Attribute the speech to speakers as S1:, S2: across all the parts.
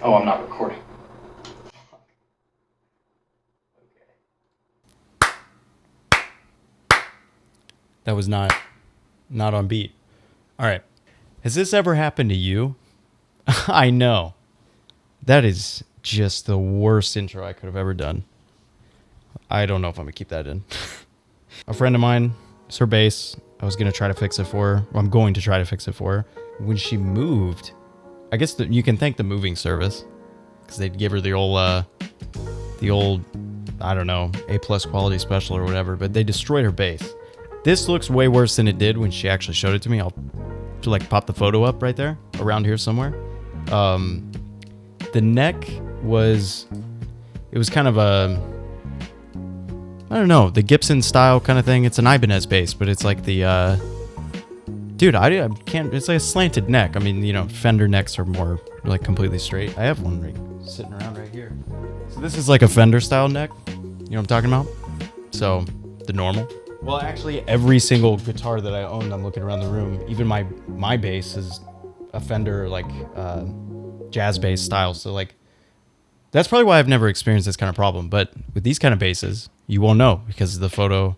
S1: Oh, I'm not recording.
S2: That was not on beat. All right. Has this ever happened to you? I know. That is just the worst intro I could have ever done. I don't know if I'm going to keep that in. A friend of mine, it's her bass. I was going to try to fix it for her. I'm going to try to fix it for her. When she moved, I guess you can thank the moving service because they'd give her the old, I don't know, A+ quality special or whatever, but they destroyed her bass. This looks way worse than it did when she actually showed it to me. I'll like pop the photo up right there, around here somewhere. The neck was kind of a, I don't know, the Gibson style kind of thing. It's an Ibanez bass, but it's like the, dude, I can't, it's like a slanted neck. I mean, you know, Fender necks are more like completely straight. I have one sitting around right here. So this is like a Fender style neck. You know what I'm talking about? So the normal. Well, actually, every single guitar that I own, I'm looking around the room. Even my bass is a Fender like jazz bass style. So like, that's probably why I've never experienced this kind of problem. But with these kind of basses, you won't know because the photo,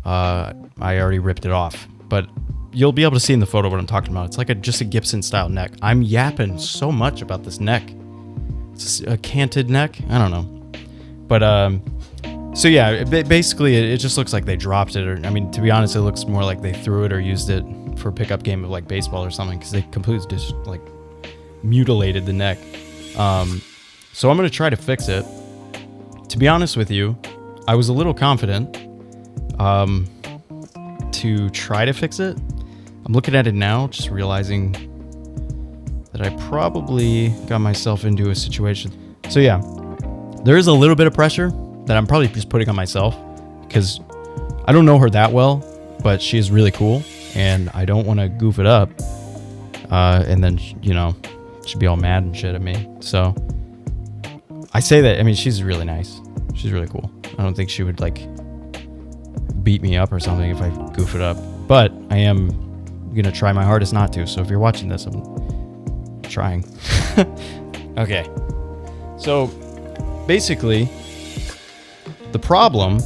S2: I already ripped it off. But you'll be able to see in the photo what I'm talking about. It's like just a Gibson style neck. I'm yapping so much about this neck. It's a canted neck. I don't know, but so yeah, basically it just looks like they dropped it, or I mean, to be honest, it looks more like they threw it or used it for a pickup game of like baseball or something, because they completely just like mutilated the neck. So I'm gonna try to fix it. To be honest with you, I was a little confident to try to fix it. I'm looking at it now, just realizing that I probably got myself into a situation. So yeah, there is a little bit of pressure that I'm probably just putting on myself, because I don't know her that well, but she is really cool, and I don't want to goof it up, and then, you know, she'd be all mad and shit at me. So I say that, I mean, she's really nice. She's really cool. I don't think she would like beat me up or something if I goof it up, but I am going to try my hardest not to. So if you're watching this, I'm trying. Okay. So basically, the problem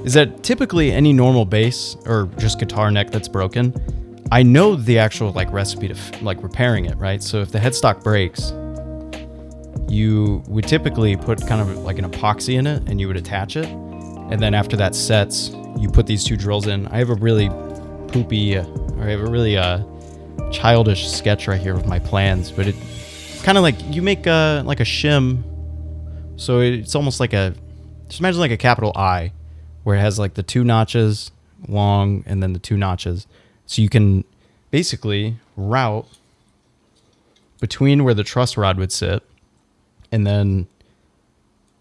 S2: is that typically any normal bass or just guitar neck that's broken, I know the actual like recipe to like repairing it, right? So if the headstock breaks, you would typically put kind of like an epoxy in it and you would attach it. And then after that sets, you put these two drills in. I have a really poopy, or I have a really childish sketch right here with my plans, but it's kind of like you make like a shim. So it's almost like just imagine like a capital I, where it has like the two notches long and then the two notches. So you can basically route between where the truss rod would sit, and then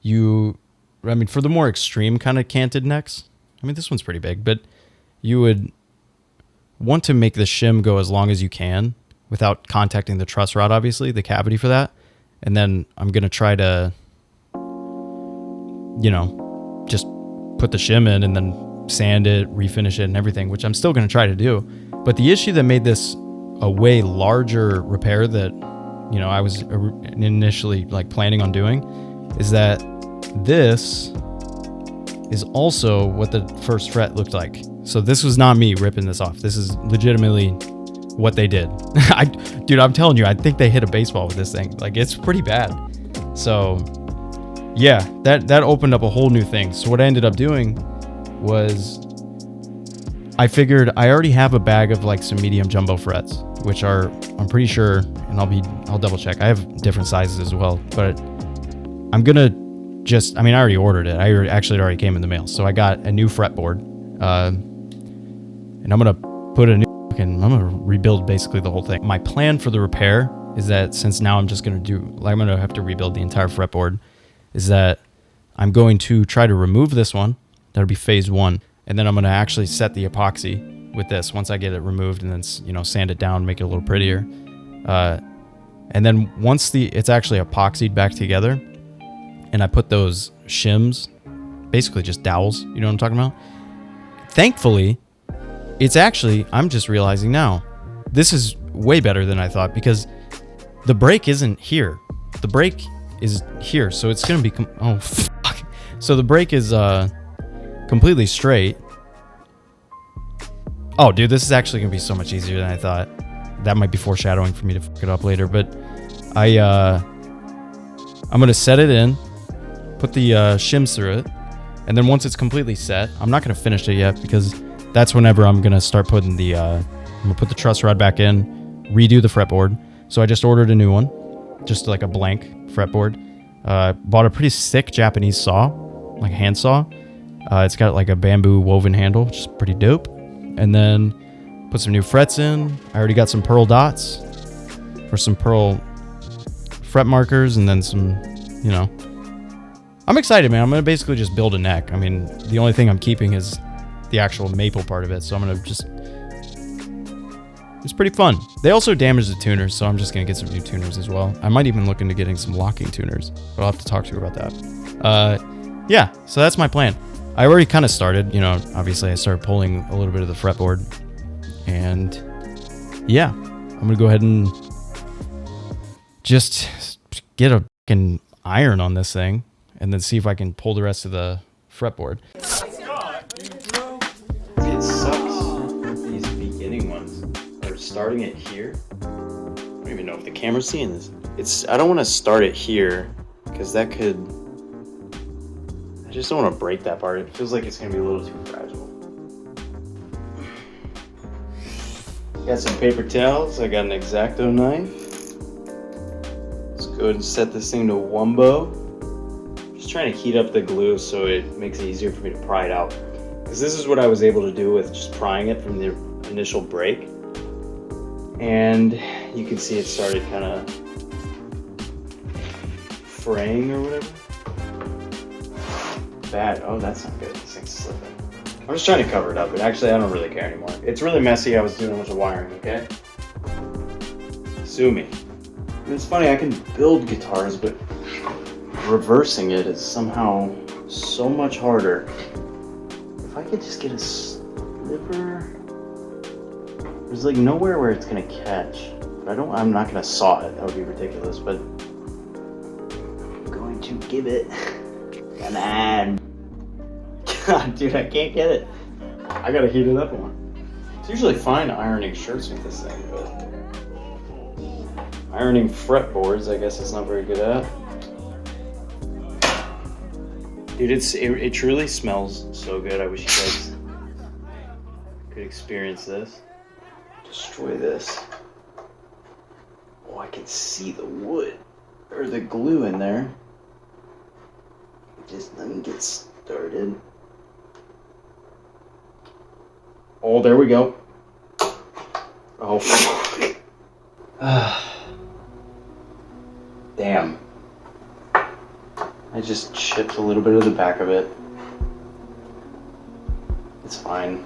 S2: I mean, for the more extreme kind of canted necks, I mean, this one's pretty big, but you would want to make the shim go as long as you can without contacting the truss rod, obviously, the cavity for that. And then I'm going to try to, you know, just put the shim in and then sand it, refinish it and everything, which I'm still going to try to do. But the issue that made this a way larger repair that, you know, I was initially like planning on doing is that this is also what the first fret looked like. So this was not me ripping this off. This is legitimately what they did. Dude, I'm telling you, I think they hit a baseball with this thing. Like, it's pretty bad. So yeah, that opened up a whole new thing. So what I ended up doing was I figured I already have a bag of like some medium jumbo frets, which are, I'm pretty sure, and I'll double check. I have different sizes as well, but I'm going to I mean, I already ordered it. Actually, it already came in the mail. So I got a new fretboard, and I'm going to put I'm going to rebuild basically the whole thing. My plan for the repair is that since now I'm going to have to rebuild the entire fretboard, is that I'm going to try to remove this one. That'll be phase one. And then I'm going to actually set the epoxy with this once I get it removed, and then, you know, sand it down, make it a little prettier. And then once it's actually epoxied back together, and I put those shims, basically just dowels, you know what I'm talking about? Thankfully, it's actually, I'm just realizing now, this is way better than I thought, because the break isn't here. the brake is here, so it's gonna be oh fuck. So the brake is completely straight. Oh, dude, this is actually gonna be so much easier than I thought. That might be foreshadowing for me to fuck it up later, but I'm gonna set it in, put the shims through it, and then once it's completely set, I'm not gonna finish it yet because that's whenever I'm gonna start putting the I'm gonna put the truss rod back in, redo the fretboard. So I just ordered a new one, just like a blank fretboard. Bought a pretty sick Japanese saw, like a hand saw. It's got like a bamboo woven handle, which is pretty dope. And then put some new frets in. I already got some pearl dots for some pearl fret markers, and then some, you know. I'm excited, man. I'm going to basically just build a neck. I mean, the only thing I'm keeping is the actual maple part of it, so I'm going to just... It's pretty fun. They also damaged the tuners, so I'm just going to get some new tuners as well. I might even look into getting some locking tuners, but I'll have to talk to you about that. Yeah, so that's my plan. I already kind of started, you know, obviously I started pulling a little bit of the fretboard, and yeah, I'm going to go ahead and just get a fucking iron on this thing and then see if I can pull the rest of the fretboard. It sucks, these beginning ones, or starting it here. I don't even know if the camera's seeing this. I don't want to start it here because that could... I just don't want to break that part. It feels like it's going to be a little too fragile. Got some paper towels. I got an X-Acto knife. Let's go ahead and set this thing to wumbo. Just trying to heat up the glue so it makes it easier for me to pry it out. Because this is what I was able to do with just prying it from the initial break. And you can see it started kind of fraying or whatever. Bad. Oh, that's not good. This thing's slipping. I'm just trying to cover it up, but actually I don't really care anymore. It's really messy. I was doing a bunch of wiring, okay? Sue me. And it's funny, I can build guitars, but reversing it is somehow so much harder. If I could just get a sliver... There's like nowhere where it's gonna catch. But I'm not gonna saw it. That would be ridiculous, but I'm going to give it... Come on. God, dude, I can't get it. I gotta heat it up more. It's usually fine ironing shirts with this thing, but ironing fretboards, I guess it's not very good at. Dude, it truly smells so good. I wish you guys could experience this. Destroy this. Oh, I can see the wood or the glue in there. Just let me get started. Oh, there we go. Oh, fuck. Damn. I just chipped a little bit of the back of it. It's fine.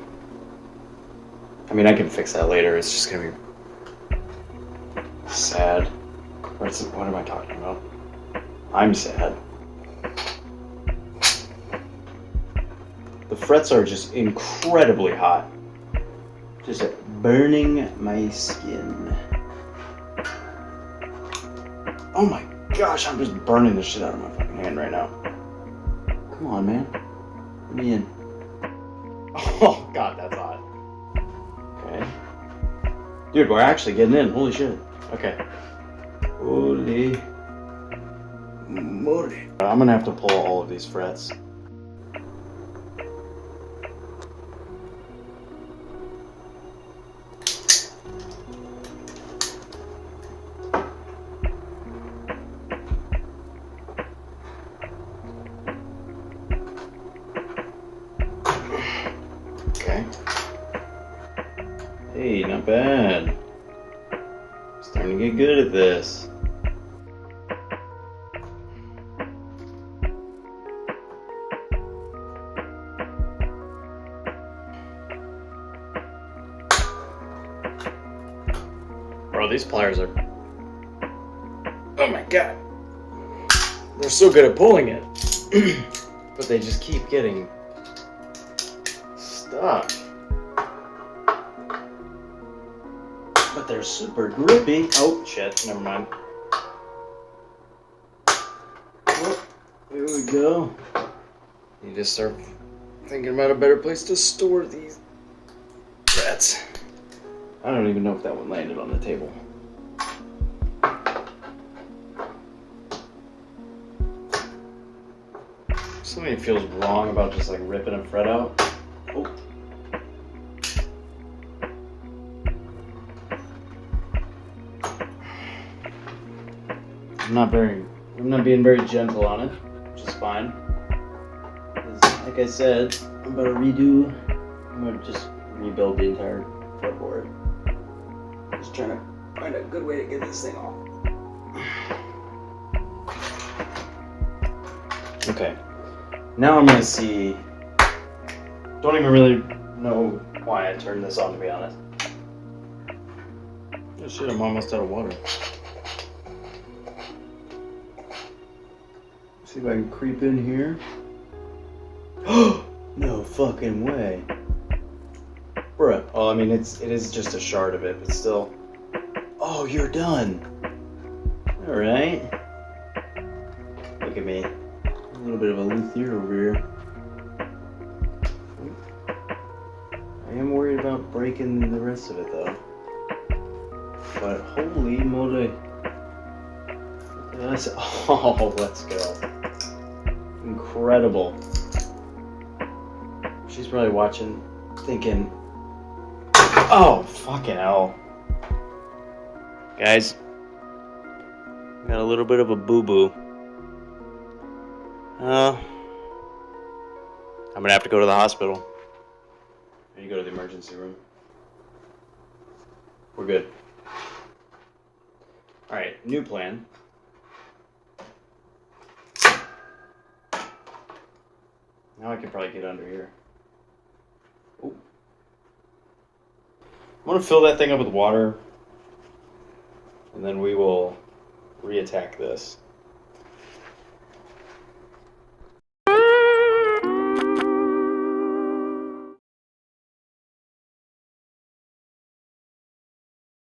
S2: I mean, I can fix that later. It's just gonna be sad. What am I talking about? I'm sad. The frets are just incredibly hot. Just burning my skin. Oh my gosh, I'm just burning the shit out of my fucking hand right now. Come on, man. Let me in. Oh god, that's hot. Okay. Dude, we're actually getting in. Holy shit. Okay. Holy moly. I'm gonna have to pull all of these frets. Okay. Hey, not bad. Starting to get good at this. Bro, these pliers are... Oh my god. They're so good at pulling it. But they just keep getting stuck. But they're super grippy. Oh shit, never mind. There we go. Need to start thinking about a better place to store these rats. I don't even know if that one landed on the table. Something feels wrong about just like ripping a fret out. Oh. I'm not being very gentle on it, which is fine. Like I said, I'm gonna just rebuild the entire fretboard. Just trying to find a good way to get this thing off. Okay. Now I'm gonna see. Don't even really know why I turned this on, to be honest. Oh shit, I'm almost out of water. See if I can creep in here. No fucking way. Bruh. Oh, I mean, it is just a shard of it, but still. Oh, you're done. Alright. Look at me. A little bit of a luthier over here. I am worried about breaking the rest of it though. But holy moly. Oh, let's go. Incredible. She's probably watching, thinking, oh, fucking hell. Guys, got a little bit of a boo-boo. I'm gonna have to go to the hospital. Or you go to the emergency room. We're good. Alright, new plan. Now I can probably get under here. Ooh. I'm gonna fill that thing up with water, and then we will reattack this.